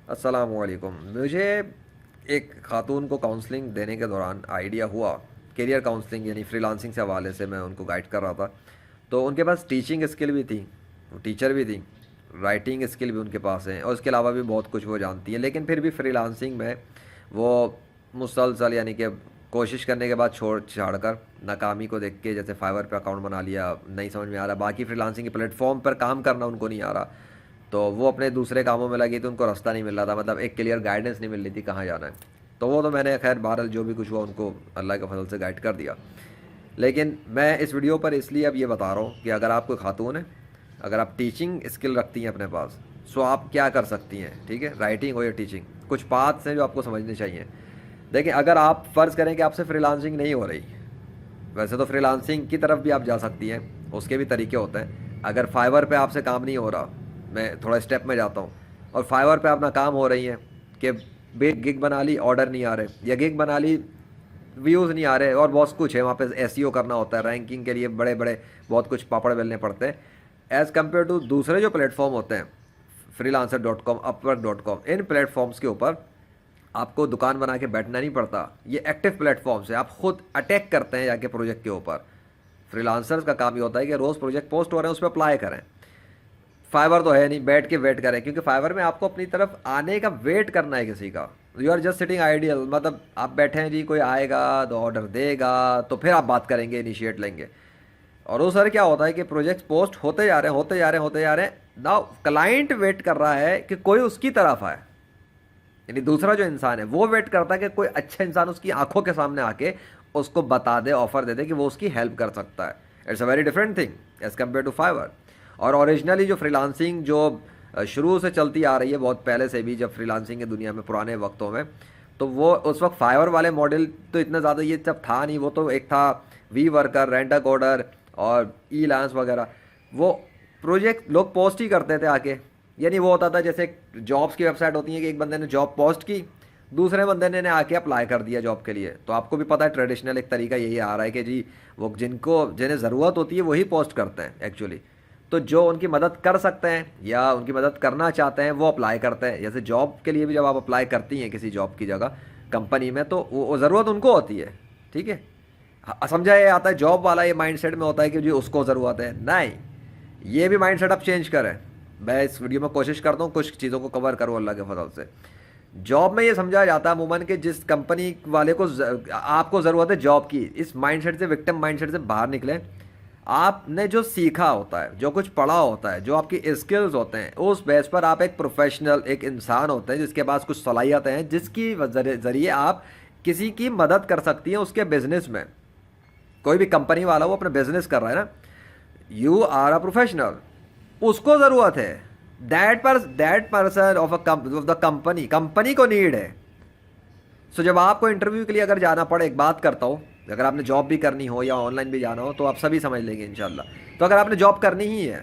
अस्सलाम वालेकुम। मुझे एक खातून को काउंसलिंग देने के दौरान आइडिया हुआ, करियर काउंसलिंग यानी फ्रीलांसिंग से हवाले से मैं उनको गाइड कर रहा था। तो उनके पास टीचिंग स्किल भी थी, वो टीचर भी थी, राइटिंग स्किल भी उनके पास है और उसके अलावा भी बहुत कुछ वो जानती है। लेकिन फिर भी फ्रीलांसिंग में वो मुसलसल यानी कि कोशिश करने के बाद छोड़ छाड़ कर नाकामी को देख के, जैसे फाइवर पे अकाउंट बना लिया, नहीं समझ में आ रहा, बाकी फ्रीलांसिंग के प्लेटफॉर्म पर काम करना उनको नहीं आ रहा, तो वो अपने दूसरे कामों में लगी, तो उनको रास्ता नहीं मिल रहा था, मतलब एक क्लियर गाइडेंस नहीं मिल रही थी कहाँ जाना है। तो वो तो मैंने खैर बहरहाल जो भी कुछ हुआ उनको अल्लाह के फजल से गाइड कर दिया। लेकिन मैं इस वीडियो पर इसलिए अब ये बता रहा हूँ कि अगर आप कोई खातून है, अगर आप टीचिंग स्किल रखती हैं अपने पास, सो आप क्या कर सकती हैं, ठीक है, राइटिंग हो या टीचिंग, कुछ पाथ्स हैं जो आपको समझने चाहिए। देखिए, अगर आप फ़र्ज़ करें कि आपसे फ्रीलांसिंग नहीं हो रही, वैसे तो फ्रीलांसिंग की तरफ भी आप जा सकती हैं, उसके भी तरीके होते हैं। अगर फाइवर पे आपसे काम नहीं हो रहा, मैं थोड़ा स्टेप में जाता हूँ, और फाइवर पे अपना काम हो रही है कि बिग गिग बना ली, ऑर्डर नहीं आ रहे, या गिग बना ली, व्यूज़ नहीं आ रहे, और बहुत कुछ है वहाँ पे, एसईओ करना होता है, रैंकिंग के लिए बड़े बड़े बहुत कुछ पापड़ बेलने पड़ते हैं, एज़ कम्पेयर टू दूसरे जो प्लेटफॉर्म होते हैं, freelancer.com, upwork.com, इन प्लेटफॉर्म्स के ऊपर आपको दुकान बना के बैठना नहीं पड़ता। ये एक्टिव प्लेटफॉर्म्स है, आप खुद अटैक करते हैं जाके प्रोजेक्ट के ऊपर। फ्रीलांसर्स का काम ये होता है कि रोज़ प्रोजेक्ट पोस्ट हो रहे हैं, उस पर अप्लाई करें। फाइवर तो है नहीं बैठ के वेट करें, क्योंकि फाइवर में आपको अपनी तरफ आने का वेट करना है किसी का। You are just sitting ideal, मतलब आप बैठे हैं जी, कोई आएगा तो ऑर्डर देगा तो फिर आप बात करेंगे, इनिशिएट लेंगे। और वो सर क्या होता है कि प्रोजेक्ट पोस्ट होते जा रहे हैं, होते जा रहे हैं, होते जा रहे हैं, नाउ क्लाइंट वेट कर रहा है कि कोई उसकी तरफ आए, यानी दूसरा जो इंसान है वो वेट करता है कि कोई अच्छा इंसान उसकी आंखों के सामने आके उसको बता दे, ऑफर दे दे कि वो उसकी हेल्प कर सकता है। It's a very different thing as compare to Fiverr. और ओरिजिनली जो फ्रीलांसिंग जो शुरू से चलती आ रही है, बहुत पहले से भी, जब फ्रीलांसिंग की दुनिया में पुराने वक्तों में, तो वो उस वक्त फाइवर वाले मॉडल तो इतना ज़्यादा ये सब था नहीं। वो तो एक था v worker, rent a coder और ई लांस वगैरह। वो प्रोजेक्ट लोग पोस्ट ही करते थे आके, यानी वो होता था जैसे जॉब्स की वेबसाइट होती है कि एक बंदे ने जॉब पोस्ट की, दूसरे बंदे ने आके अप्लाई कर दिया जॉब के लिए। तो आपको भी पता है ट्रेडिशनल एक तरीका यही आ रहा है कि जी वो जिन्हें ज़रूरत होती है वही पोस्ट करते हैं एक्चुअली। तो जो उनकी मदद कर सकते हैं या उनकी मदद करना चाहते हैं वो अप्लाई करते हैं। जैसे जॉब के लिए भी जब आप अप्लाई करती हैं किसी जॉब की जगह कंपनी में, तो वो ज़रूरत उनको होती है, ठीक है। समझा ये आता है, जॉब वाला ये माइंडसेट में होता है कि जी उसको ज़रूरत है, नहीं, ये भी माइंडसेट आप चेंज करें। मैं इस वीडियो में कोशिश करता हूँ कुछ चीज़ों को कवर करूँ अल्लाह के फजल से। जॉब में ये समझा जाता है अमूमन कि जिस कंपनी वाले को आपको ज़रूरत है जॉब की, इस माइंडसेट से, विक्टिम माइंडसेट से बाहर निकलें। आपने जो सीखा होता है, जो कुछ पढ़ा होता है, जो आपकी स्किल्स होते हैं, उस बेस पर आप एक प्रोफेशनल, एक इंसान होते हैं जिसके पास कुछ सलाहियतें हैं, जिसकी ज़रिए आप किसी की मदद कर सकती हैं उसके बिजनेस में। कोई भी कंपनी वाला वो अपना बिजनेस कर रहा है ना, यू आर अ प्रोफेशनल, उसको ज़रूरत है, that person of the company, company को नीड है। सो जब आपको इंटरव्यू के लिए अगर जाना पड़े, एक बात करता हूँ, अगर आपने जॉब भी करनी हो या ऑनलाइन भी जाना हो तो आप सभी समझ लेंगे इंशाल्लाह। तो अगर आपने जॉब करनी ही है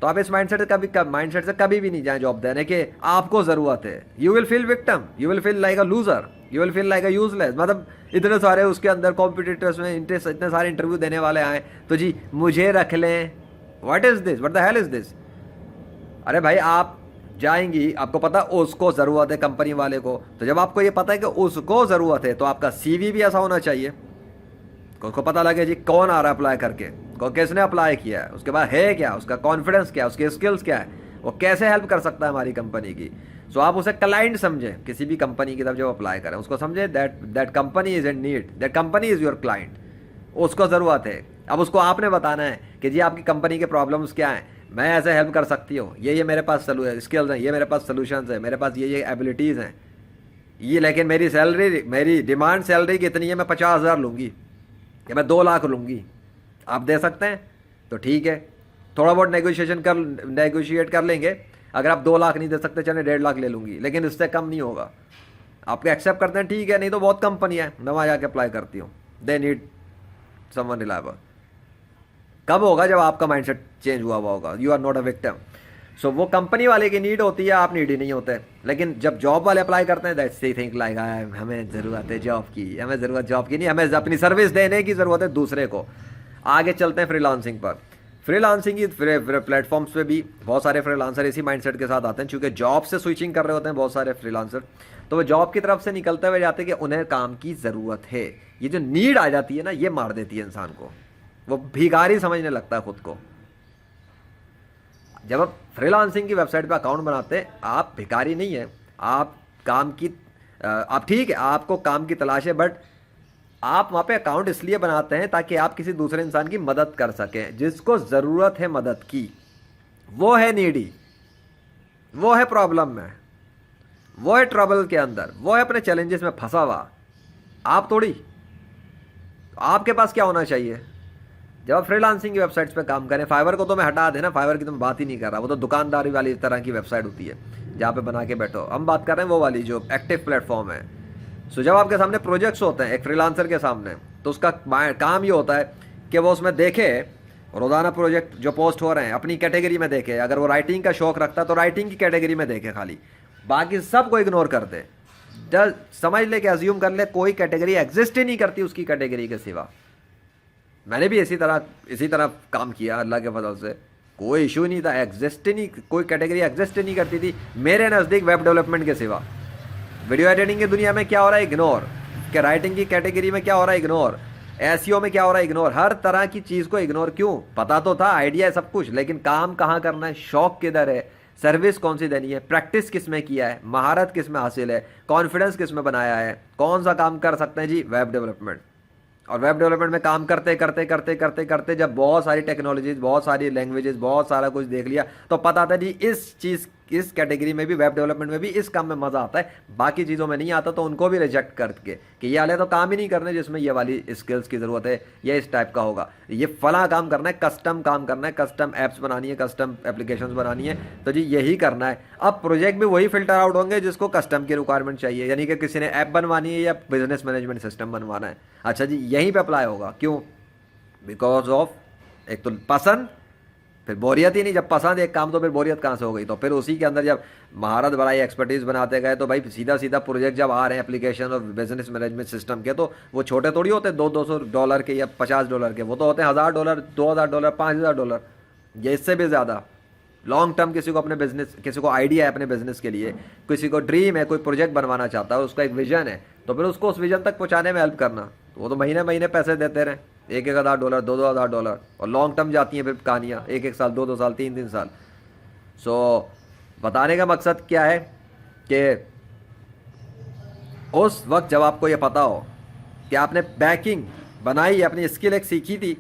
तो आप इस माइंडसेट से कभी भी नहीं जाएं जॉब देने के आपको ज़रूरत है। You will feel victim, you will feel like a loser, you will feel like a useless. मतलब इतने सारे उसके अंदर कॉम्पिटिटर्स में इतने सारे इंटरव्यू देने वाले आए, तो जी मुझे रख लें, what is this, what the hell is this. अरे भाई, आप जाएंगी, आपको पता उसको ज़रूरत है कंपनी वाले को, तो जब आपको ये पता है कि उसको ज़रूरत है तो आपका सीवी भी ऐसा होना चाहिए कि उसको पता लगे जी कौन आ रहा है अप्लाई करके, को किसने अप्लाई किया है, उसके बाद है क्या, उसका कॉन्फिडेंस क्या है, उसकी स्किल्स क्या है, वो कैसे हेल्प कर सकता है हमारी कंपनी की। सो आप उसे क्लाइंट समझें, किसी भी कंपनी की तरफ जब अप्लाई करें उसको समझें that company is in need, that company is your client, उसको ज़रूरत है। अब उसको आपने बताना है कि जी आपकी कंपनी के प्रॉब्लम्स क्या हैं, मैं ऐसे हेल्प कर सकती हूँ, ये मेरे पास स्किल्स हैं, ये मेरे पास सोल्यूशंस हैं, मेरे पास ये एबिलिटीज़ हैं, ये, लेकिन मेरी डिमांड सैलरी कितनी है, मैं 50,000 लूँगी या मैं 2 लाख लूँगी, आप दे सकते हैं तो ठीक है, थोड़ा बहुत नेगोशिएट कर लेंगे। अगर आप 2 लाख नहीं दे सकते, चले 1.5 लाख ले लूँगी, लेकिन इससे कम नहीं होगा। आपको एक्सेप्ट करते हैं ठीक है, नहीं तो बहुत कंपनी है, मैं वहाँ जाके अप्लाई करती हूँ, दे नीड समवन रिलायबल। कब होगा, जब आपका माइंडसेट चेंज हुआ होगा, you are not a victim. So वो कंपनी वाले की नीड होती है, आप नीड ही नहीं होते। लेकिन जब जॉब वाले अप्लाई करते हैं, दैट्स दे थिंक लाइक हमें ज़रूरत है जॉब की, हमें ज़रूरत जॉब की नहीं, हमें अपनी सर्विस देने की ज़रूरत है दूसरे को। आगे चलते हैं फ्रीलांसिंग पर। फ्रीलांसिंग की प्लेटफॉर्म्स पे भी बहुत सारे फ्रीलांसर इसी माइंडसेट के साथ आते हैं, क्योंकि जॉब से स्विचिंग कर रहे होते हैं बहुत सारे फ्रीलांसर, तो वो जॉब की तरफ से निकलते हुए जाते हैं कि उन्हें काम की ज़रूरत है। ये जो नीड आ जाती है ना, ये मार देती है इंसान को, वो भिखारी समझने लगता है खुद को। जब आप फ्रीलांसिंग की वेबसाइट पे अकाउंट बनाते हैं, आप भिखारी नहीं है, आप काम की आप ठीक है, आपको काम की तलाश है, बट आप वहाँ पे अकाउंट इसलिए बनाते हैं ताकि आप किसी दूसरे इंसान की मदद कर सकें, जिसको ज़रूरत है मदद की। वो है नीडी, वो है प्रॉब्लम में, वो है ट्रबल के अंदर, वो है अपने चैलेंजेस में फंसा हुआ। आप थोड़ी, आपके पास क्या होना चाहिए? जब आप फ्रीलांसिंग की वेबसाइट्स पे काम करें, फाइवर को तो मैं हटा देना, फाइवर की तो मैं बात ही नहीं कर रहा, वो तो दुकानदारी वाली तरह की वेबसाइट होती है जहाँ पे बना के बैठो। हम बात कर रहे हैं वो वाली जो एक्टिव प्लेटफॉर्म है। सो जब आपके सामने प्रोजेक्ट्स होते हैं एक फ्रीलांसर के सामने, तो उसका काम ये होता है कि वो उसमें देखे रोज़ाना प्रोजेक्ट जो पोस्ट हो रहे हैं अपनी कैटेगरी में देखे। अगर वो राइटिंग का शौक रखता है तो राइटिंग की कैटेगरी में देखे खाली, बाकी सब को इग्नोर कर दे। समझ ले कि अज्यूम कर ले कोई कैटेगरी एग्जिस्ट ही नहीं करती उसकी कैटेगरी के सिवा। मैंने भी इसी तरह काम किया, अल्लाह के फजल से कोई इशू नहीं था, एग्जिस्ट ही नहीं, कोई कैटेगरी एग्जिस्ट ही नहीं करती थी मेरे नज़दीक वेब डेवलपमेंट के सिवा। वीडियो एडिटिंग की दुनिया में क्या हो रहा है? इग्नोर। कि राइटिंग की कैटेगरी में क्या हो रहा है? इग्नोर। एसईओ में क्या हो रहा है? इग्नोर। हर तरह की चीज़ को इग्नोर क्यों? पता तो था, आइडिया है सब कुछ, लेकिन काम कहाँ करना है, शौक किधर है, सर्विस कौन सी देनी है, प्रैक्टिस किस में किया है, महारत किस में हासिल है, कॉन्फिडेंस किस में बनाया है, कौन सा काम कर सकते हैं जी? Web development. और वेब डेवलपमेंट में काम करते करते करते करते करते जब बहुत सारी टेक्नोलॉजीज, बहुत सारी लैंग्वेजेस, बहुत सारा कुछ देख लिया, तो पता था जी इस कैटेगरी में भी, वेब डेवलपमेंट में भी इस काम में मज़ा आता है, बाकी चीज़ों में नहीं आता, तो उनको भी रिजेक्ट करके कि ये वाले तो काम ही नहीं करने जिसमें ये वाली स्किल्स की ज़रूरत है, ये इस टाइप का होगा, ये फला काम करना है, कस्टम काम करना है, कस्टम ऐप्स बनानी है, कस्टम एप्लीकेशंस बनानी है, तो जी यही करना है। अब प्रोजेक्ट भी वही फिल्टर आउट होंगे जिसको कस्टम की रिक्वायरमेंट चाहिए, यानी कि किसी ने ऐप बनवानी है या बिजनेस मैनेजमेंट सिस्टम बनवाना है। अच्छा जी, यहीं पर अप्लाई होगा। क्यों? बिकॉज ऑफ एक तो पसंद, फिर बोरियत ही नहीं। जब पसंद एक काम तो फिर बोरियत कहाँ से हो गई? तो फिर उसी के अंदर जब महारत बढ़ाई, एक्सपर्टीज़ बनाते गए, तो भाई सीधा सीधा प्रोजेक्ट जब आ रहे हैं एप्लीकेशन और बिजनेस मैनेजमेंट सिस्टम के, तो वो छोटे थोड़ी होते $200 के या $50 के, वो तो होते हैं $1000, $2000, $5000, या इससे भी ज़्यादा। लॉन्ग टर्म किसी को अपने बिजनेस, किसी को आइडिया है अपने बिजनेस के लिए, किसी को ड्रीम है, कोई प्रोजेक्ट बनवाना चाहता है, उसका एक विजन है, तो फिर उसको उस विजन तक पहुँचाने में हेल्प करना, तो वो तो महीने महीने पैसे देते रहे, $1000, $2000, और लॉन्ग टर्म जाती हैं फिर कहानियाँ, 1 साल, 2 साल, 3 साल। सो बताने का मकसद क्या है कि उस वक्त जब आपको ये पता हो कि आपने बैकिंग बनाई, अपनी स्किल एक सीखी थी,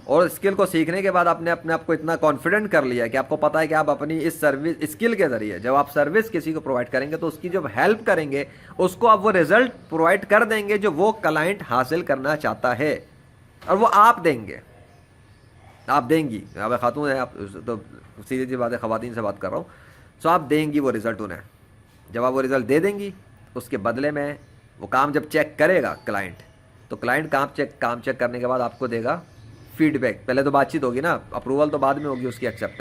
और स्किल को सीखने के बाद आपने अपने आप को इतना कॉन्फिडेंट कर लिया कि आपको पता है कि आप अपनी इस सर्विस स्किल के ज़रिए जब आप सर्विस किसी को प्रोवाइड करेंगे, तो उसकी जब हेल्प करेंगे, उसको आप वो रिजल्ट प्रोवाइड कर देंगे जो वो क्लाइंट हासिल करना चाहता है, और वो आप देंगे, आप देंगी। अब खातून है आप, तो सीधी सी बात है, ख़वातीन से बात कर रहा हूँ। सो आप देंगी वो रिज़ल्ट उन्हें। जब आप वो रिज़ल्ट दे देंगी, उसके बदले में वो काम जब चेक करेगा क्लाइंट, तो क्लाइंट काम चेक करने के बाद आपको देगा फीडबैक। पहले तो बातचीत होगी ना, अप्रूवल तो बाद में होगी उसकी, एक्सेप्टेंस।